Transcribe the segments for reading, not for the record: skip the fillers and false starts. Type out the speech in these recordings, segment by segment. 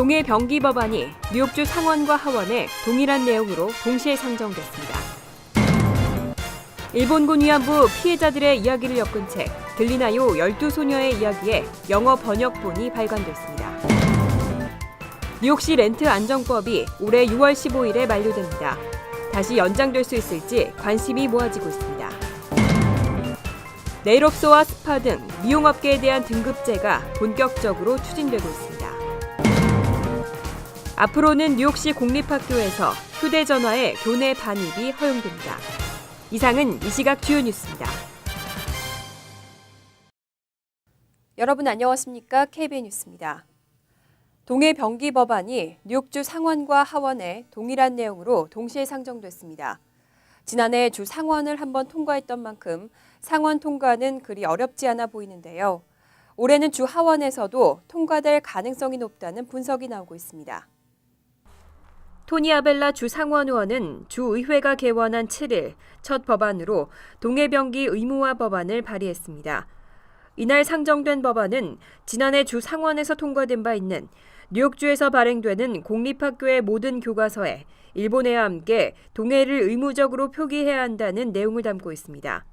동해 병기 법안이 뉴욕주 상원과 하원에 동일한 내용으로 동시에 상정됐습니다. 일본군 위안부 피해자들의 이야기를 엮은 책 들리나요 12소녀의 이야기에 영어 번역본이 발간됐습니다. 뉴욕시 렌트 안정법이 올해 6월 15일에 만료됩니다. 다시 연장될 수 있을지 관심이 모아지고 있습니다. 네일업소와 스파 등 미용업계에 대한 등급제가 본격적으로 추진되고 있습니다. 앞으로는 뉴욕시 공립학교에서 휴대전화의 교내 반입이 허용됩니다. 이상은 이 시각 주요 뉴스입니다. 여러분 안녕하십니까? KBN 뉴스입니다. 동해 병기 법안이 뉴욕주 상원과 하원에 동일한 내용으로 동시에 상정됐습니다. 지난해 주 상원을 한번 통과했던 만큼 상원 통과는 그리 어렵지 않아 보이는데요. 올해는 주 하원에서도 통과될 가능성이 높다는 분석이 나오고 있습니다. 토니 아벨라 주 상원 의원은 주의회가 개원한 7일 첫 법안으로 동해병기 의무화 법안을 발의했습니다. 이날 상정된 법안은 지난해 주 상원에서 통과된 바 있는 뉴욕주에서 발행되는 공립학교의 모든 교과서에 일본어와 함께 동해를 의무적으로 표기해야 한다는 내용을 담고 있습니다.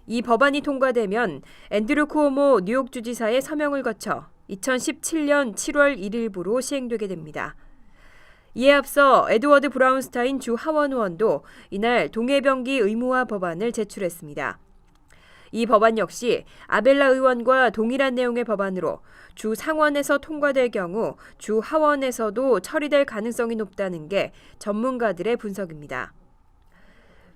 이 법안이 통과되면 앤드류 쿠오모 뉴욕주지사의 서명을 거쳐 2017년 7월 1일부로 시행되게 됩니다. 이에 앞서 에드워드 브라운스타인 주 하원 의원도 이날 동해병기 의무화 법안을 제출했습니다. 이 법안 역시 아벨라 의원과 동일한 내용의 법안으로 주 상원에서 통과될 경우 주 하원에서도 처리될 가능성이 높다는 게 전문가들의 분석입니다.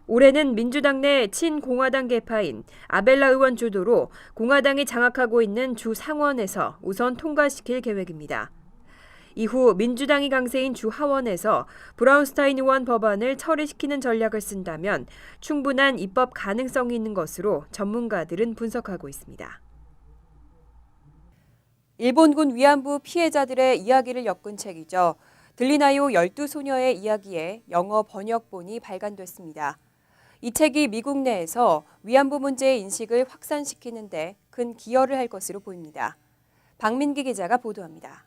올해는 민주당 내 친공화당 계파인 아벨라 의원 주도로 공화당이 장악하고 있는 주 상원에서 우선 통과시킬 계획입니다. 이후 민주당이 강세인 주 하원에서 브라운스타인 의원 법안을 처리시키는 전략을 쓴다면 충분한 입법 가능성이 있는 것으로 전문가들은 분석하고 있습니다. 일본군 위안부 피해자들의 이야기를 엮은 책이죠. 들리나요 12소녀의 이야기에 영어 번역본이 발간됐습니다. 이 책이 미국 내에서 위안부 문제의 인식을 확산시키는 데 큰 기여를 할 것으로 보입니다. 박민기 기자가 보도합니다.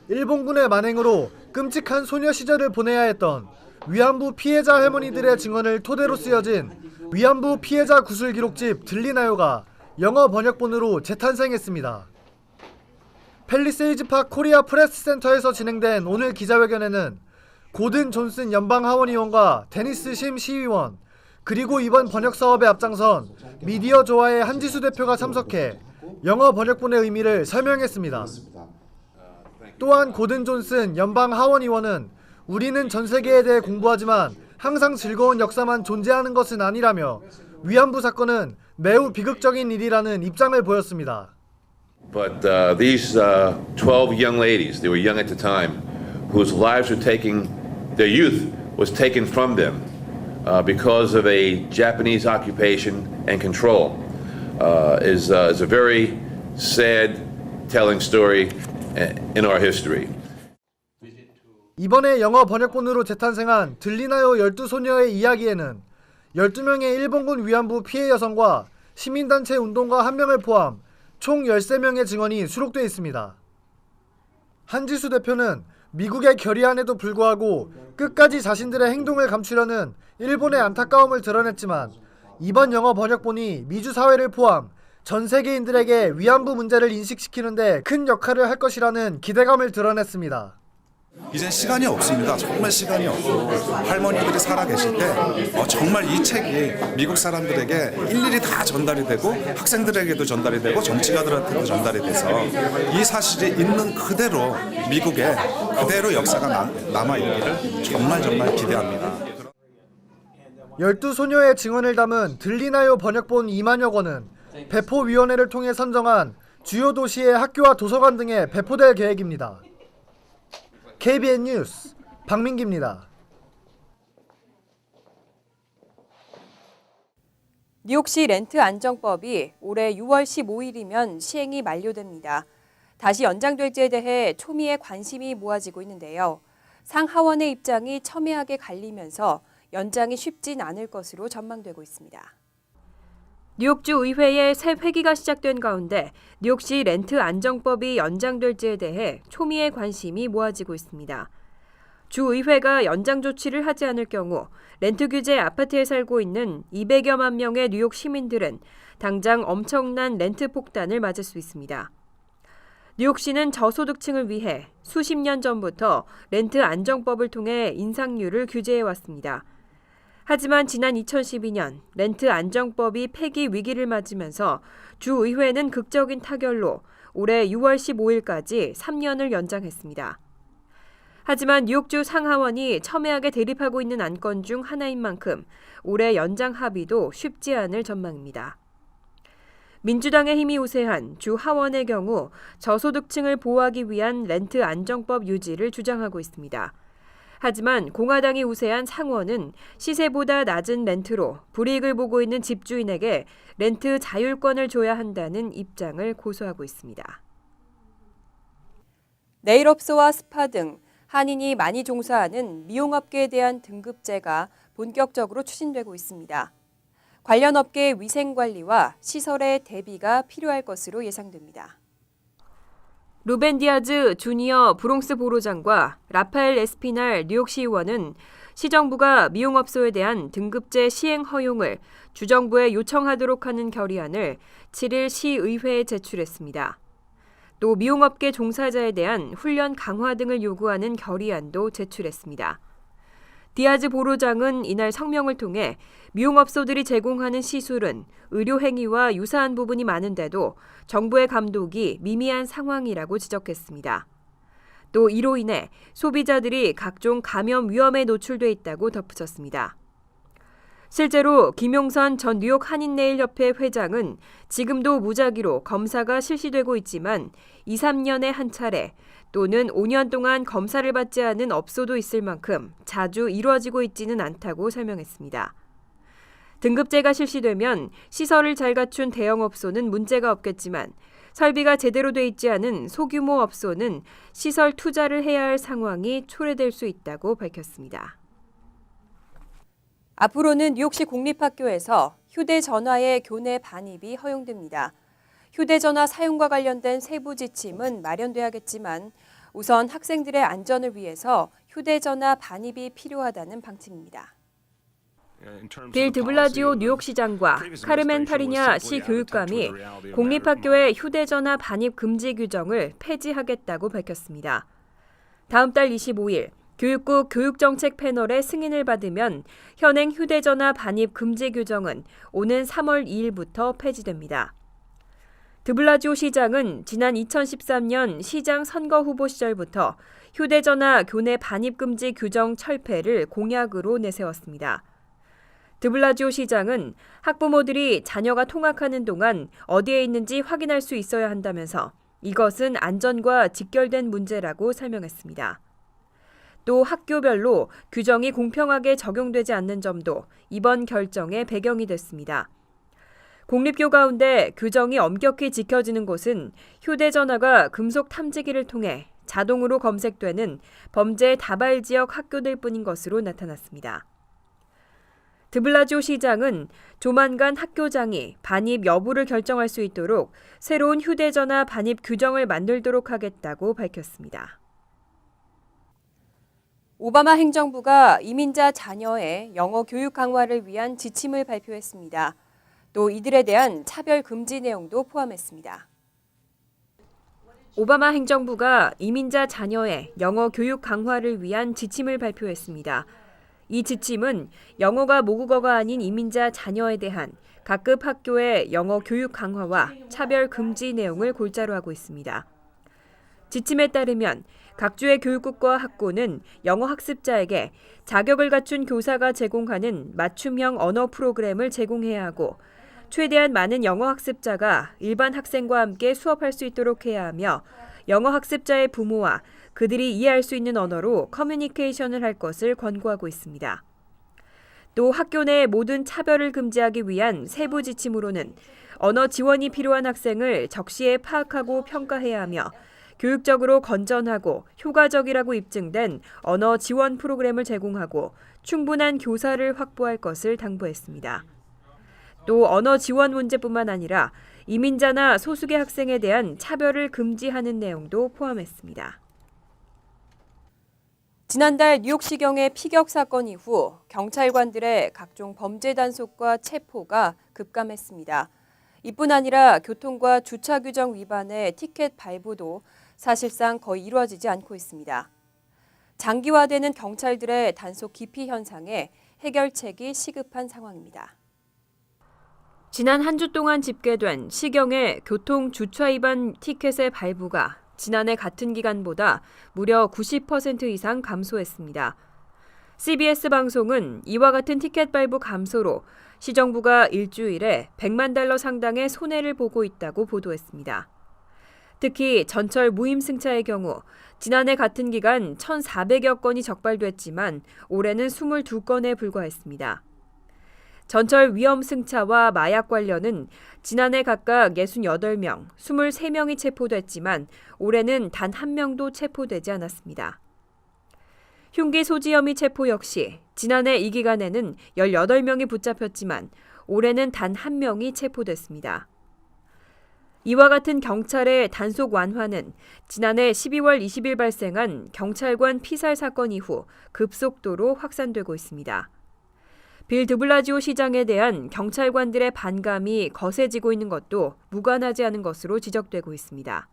일본군의 만행으로 끔찍한 소녀 시절을 보내야 했던 위안부 피해자 할머니들의 증언을 토대로 쓰여진 위안부 피해자 구술 기록집 들리나요가 영어 번역본으로 재탄생했습니다. 팰리세이즈 팍 코리아 프레스 센터에서 진행된 오늘 기자회견에는 고든 존슨 연방 하원의원과 데니스 심 시의원, 그리고 이번 번역 사업에 앞장선 미디어 조아의 한지수 대표가 참석해 영어 번역본의 의미를 설명했습니다. 또한 고든 존슨 연방 하원의원은 우리는 전 세계에 대해 공부하지만 항상 즐거운 역사만 존재하는 것은 아니라며 위안부 사건은 매우 비극적인 일이라는 입장을 보였습니다. But these 12 young ladies, they were young at the time, whose lives were taken, their youth was taken from them because of a Japanese occupation and control, is a very sad telling story in our history. 이번에 영어 번역본으로 재탄생한 들리나요 12소녀의 이야기에는 12명의 일본군 위안부 피해 여성과 시민단체 운동가 1명을 포함 총 13명의 증언이 수록되어 있습니다. 한지수 대표는 미국의 결의안에도 불구하고 끝까지 자신들의 행동을 감추려는 일본의 안타까움을 드러냈지만 이번 영어 번역본이 미주 사회를 포함 전 세계인들에게 위안부 문제를 인식시키는 데 큰 역할을 할 것이라는 기대감을 드러냈습니다. 이젠 시간이 없습니다. 정말 시간이 없고 할머니들이 살아계실 때 정말 이 책이 미국 사람들에게 일일이 다 전달이 되고 학생들에게도 전달이 되고 정치가들한테도 전달이 돼서 이 사실이 있는 그대로 미국에 그대로 역사가 남아있기를 정말 기대합니다. 12소녀의 증언을 담은 들리나요 번역본 2만여 권은 배포위원회를 통해 선정한 주요 도시의 학교와 도서관 등에 배포될 계획입니다. KBN 뉴스 박민기입니다. 뉴욕시 렌트 안정법이 올해 6월 15일이면 시행이 만료됩니다. 다시 연장될지에 대해 초미의 관심이 모아지고 있는데요. 상하원의 입장이 첨예하게 갈리면서 연장이 쉽진 않을 것으로 전망되고 있습니다. 뉴욕주 의회의 새 회기가 시작된 가운데 뉴욕시 렌트 안정법이 연장될지에 대해 초미의 관심이 모아지고 있습니다. 주의회가 연장 조치를 하지 않을 경우 렌트 규제 아파트에 살고 있는 200여만 명의 뉴욕 시민들은 당장 엄청난 렌트 폭탄을 맞을 수 있습니다. 뉴욕시는 저소득층을 위해 수십 년 전부터 렌트 안정법을 통해 인상률을 규제해 왔습니다. 하지만 지난 2012년 렌트 안정법이 폐기 위기를 맞으면서 주의회는 극적인 타결로 올해 6월 15일까지 3년을 연장했습니다. 하지만 뉴욕주 상하원이 첨예하게 대립하고 있는 안건 중 하나인 만큼 올해 연장 합의도 쉽지 않을 전망입니다. 민주당의 힘이 우세한 주 하원의 경우 저소득층을 보호하기 위한 렌트 안정법 유지를 주장하고 있습니다. 하지만 공화당이 우세한 상원은 시세보다 낮은 렌트로 불이익을 보고 있는 집주인에게 렌트 자율권을 줘야 한다는 입장을 고수하고 있습니다. 네일업소와 스파 등 한인이 많이 종사하는 미용업계에 대한 등급제가 본격적으로 추진되고 있습니다. 관련 업계의 위생관리와 시설의 대비가 필요할 것으로 예상됩니다. 루벤 디아즈 주니어 브롱스 보로장과 라파엘 에스피날 뉴욕시 의원은 시정부가 미용업소에 대한 등급제 시행 허용을 주정부에 요청하도록 하는 결의안을 7일 시의회에 제출했습니다. 또 미용업계 종사자에 대한 훈련 강화 등을 요구하는 결의안도 제출했습니다. 디아즈 보로장은 이날 성명을 통해 미용업소들이 제공하는 시술은 의료행위와 유사한 부분이 많은데도 정부의 감독이 미미한 상황이라고 지적했습니다. 또 이로 인해 소비자들이 각종 감염 위험에 노출돼 있다고 덧붙였습니다. 실제로 김용선 전 뉴욕 한인네일협회 회장은 지금도 무작위로 검사가 실시되고 있지만 2, 3년에 한 차례 또는 5년 동안 검사를 받지 않은 업소도 있을 만큼 자주 이루어지고 있지는 않다고 설명했습니다. 등급제가 실시되면 시설을 잘 갖춘 대형업소는 문제가 없겠지만 설비가 제대로 돼 있지 않은 소규모 업소는 시설 투자를 해야 할 상황이 초래될 수 있다고 밝혔습니다. 앞으로는 뉴욕시 공립학교에서 휴대전화의 교내 반입이 허용됩니다. 휴대전화 사용과 관련된 세부 지침은 마련돼야겠지만 우선 학생들의 안전을 위해서 휴대전화 반입이 필요하다는 방침입니다. 빌 드블라지오 뉴욕시장과 카르멘 파리냐 시 교육감이 공립학교의 휴대전화 반입 금지 규정을 폐지하겠다고 밝혔습니다. 다음 달 25일 교육부 교육정책 패널의 승인을 받으면 현행 휴대전화 반입 금지 규정은 오는 3월 2일부터 폐지됩니다. 드블라지오 시장은 지난 2013년 시장 선거 후보 시절부터 휴대전화 교내 반입 금지 규정 철폐를 공약으로 내세웠습니다. 드블라지오 시장은 학부모들이 자녀가 통학하는 동안 어디에 있는지 확인할 수 있어야 한다면서 이것은 안전과 직결된 문제라고 설명했습니다. 또 학교별로 규정이 공평하게 적용되지 않는 점도 이번 결정의 배경이 됐습니다. 공립교 가운데 규정이 엄격히 지켜지는 곳은 휴대전화가 금속 탐지기를 통해 자동으로 검색되는 범죄 다발 지역 학교들 뿐인 것으로 나타났습니다. 드블라지오 시장은 조만간 학교장이 반입 여부를 결정할 수 있도록 새로운 휴대전화 반입 규정을 만들도록 하겠다고 밝혔습니다. 오바마 행정부가 이민자 자녀의 영어 교육 강화를 위한 지침을 발표했습니다. 또 이들에 대한 차별 금지 내용도 포함했습니다. 오바마 행정부가 이민자 자녀의 영어 교육 강화를 위한 지침을 발표했습니다. 이 지침은 영어가 모국어가 아닌 이민자 자녀에 대한 각급 학교의 영어 교육 강화와 차별 금지 내용을 골자로 하고 있습니다. 지침에 따르면 각 주의 교육국과 학고는 영어 학습자에게 자격을 갖춘 교사가 제공하는 맞춤형 언어 프로그램을 제공해야 하고 최대한 많은 영어 학습자가 일반 학생과 함께 수업할 수 있도록 해야 하며 영어 학습자의 부모와 그들이 이해할 수 있는 언어로 커뮤니케이션을 할 것을 권고하고 있습니다. 또 학교 내 모든 차별을 금지하기 위한 세부 지침으로는 언어 지원이 필요한 학생을 적시에 파악하고 평가해야 하며 교육적으로 건전하고 효과적이라고 입증된 언어 지원 프로그램을 제공하고 충분한 교사를 확보할 것을 당부했습니다. 또 언어 지원 문제뿐만 아니라 이민자나 소수계 학생에 대한 차별을 금지하는 내용도 포함했습니다. 지난달 뉴욕시경의 피격 사건 이후 경찰관들의 각종 범죄 단속과 체포가 급감했습니다. 이뿐 아니라 교통과 주차 규정 위반의 티켓 발부도 사실상 거의 이루어지지 않고 있습니다. 장기화되는 경찰들의 단속 기피 현상에 해결책이 시급한 상황입니다. 지난 한 주 동안 집계된 시경의 교통 주차 위반 티켓의 발부가 지난해 같은 기간보다 무려 90% 이상 감소했습니다. CBS 방송은 이와 같은 티켓 발부 감소로 시정부가 일주일에 $100만 상당의 손해를 보고 있다고 보도했습니다. 특히 전철 무임승차의 경우 지난해 같은 기간 1,400여 건이 적발됐지만 올해는 22건에 불과했습니다. 전철 위험승차와 마약 관련은 지난해 각각 68명, 23명이 체포됐지만 올해는 단 한 명도 체포되지 않았습니다. 흉기 소지 혐의 체포 역시 지난해 이 기간에는 18명이 붙잡혔지만 올해는 단 한 명이 체포됐습니다. 이와 같은 경찰의 단속 완화는 지난해 12월 20일 발생한 경찰관 피살 사건 이후 급속도로 확산되고 있습니다. 빌 드블라지오 시장에 대한 경찰관들의 반감이 거세지고 있는 것도 무관하지 않은 것으로 지적되고 있습니다.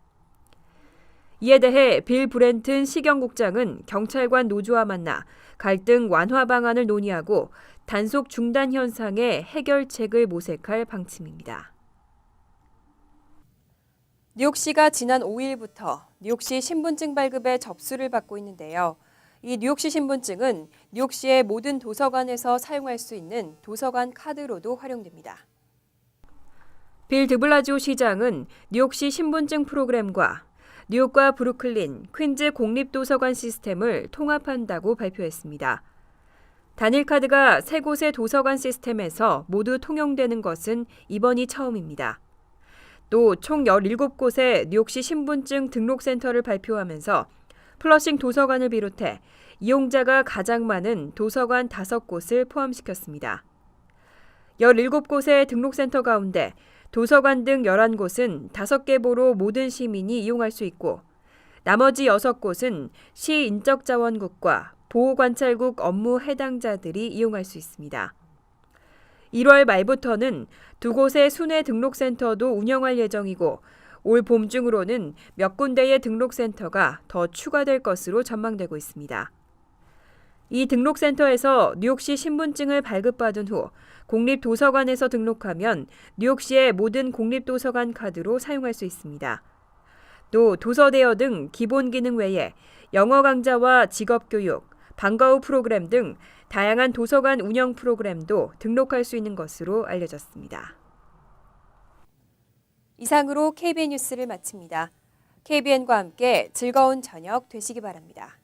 이에 대해 빌 브렌튼 시경국장은 경찰관 노조와 만나 갈등 완화 방안을 논의하고 단속 중단 현상의 해결책을 모색할 방침입니다. 뉴욕시가 지난 5일부터 뉴욕시 신분증 발급에 접수를 받고 있는데요. 이 뉴욕시 신분증은 뉴욕시의 모든 도서관에서 사용할 수 있는 도서관 카드로도 활용됩니다. 빌 드블라지오 시장은 뉴욕시 신분증 프로그램과 뉴욕과 브루클린, 퀸즈 공립도서관 시스템을 통합한다고 발표했습니다. 단일 카드가 세 곳의 도서관 시스템에서 모두 통용되는 것은 이번이 처음입니다. 또 총 17곳의 뉴욕시 신분증 등록센터를 발표하면서 플러싱 도서관을 비롯해 이용자가 가장 많은 도서관 5곳을 포함시켰습니다. 17곳의 등록센터 가운데 도서관 등 11곳은 5개 보로 모든 시민이 이용할 수 있고 나머지 6곳은 시 인적자원국과 보호관찰국 업무 해당자들이 이용할 수 있습니다. 1월 말부터는 2곳의 순회 등록센터도 운영할 예정이고 올 봄 중으로는 몇 군데의 등록센터가 더 추가될 것으로 전망되고 있습니다. 이 등록센터에서 뉴욕시 신분증을 발급받은 후 공립도서관에서 등록하면 뉴욕시의 모든 공립도서관 카드로 사용할 수 있습니다. 또 도서대여 등 기본 기능 외에 영어 강좌와 직업교육, 방과 후 프로그램 등 다양한 도서관 운영 프로그램도 등록할 수 있는 것으로 알려졌습니다. 이상으로 KBN 뉴스를 마칩니다. KBN과 함께 즐거운 저녁 되시기 바랍니다.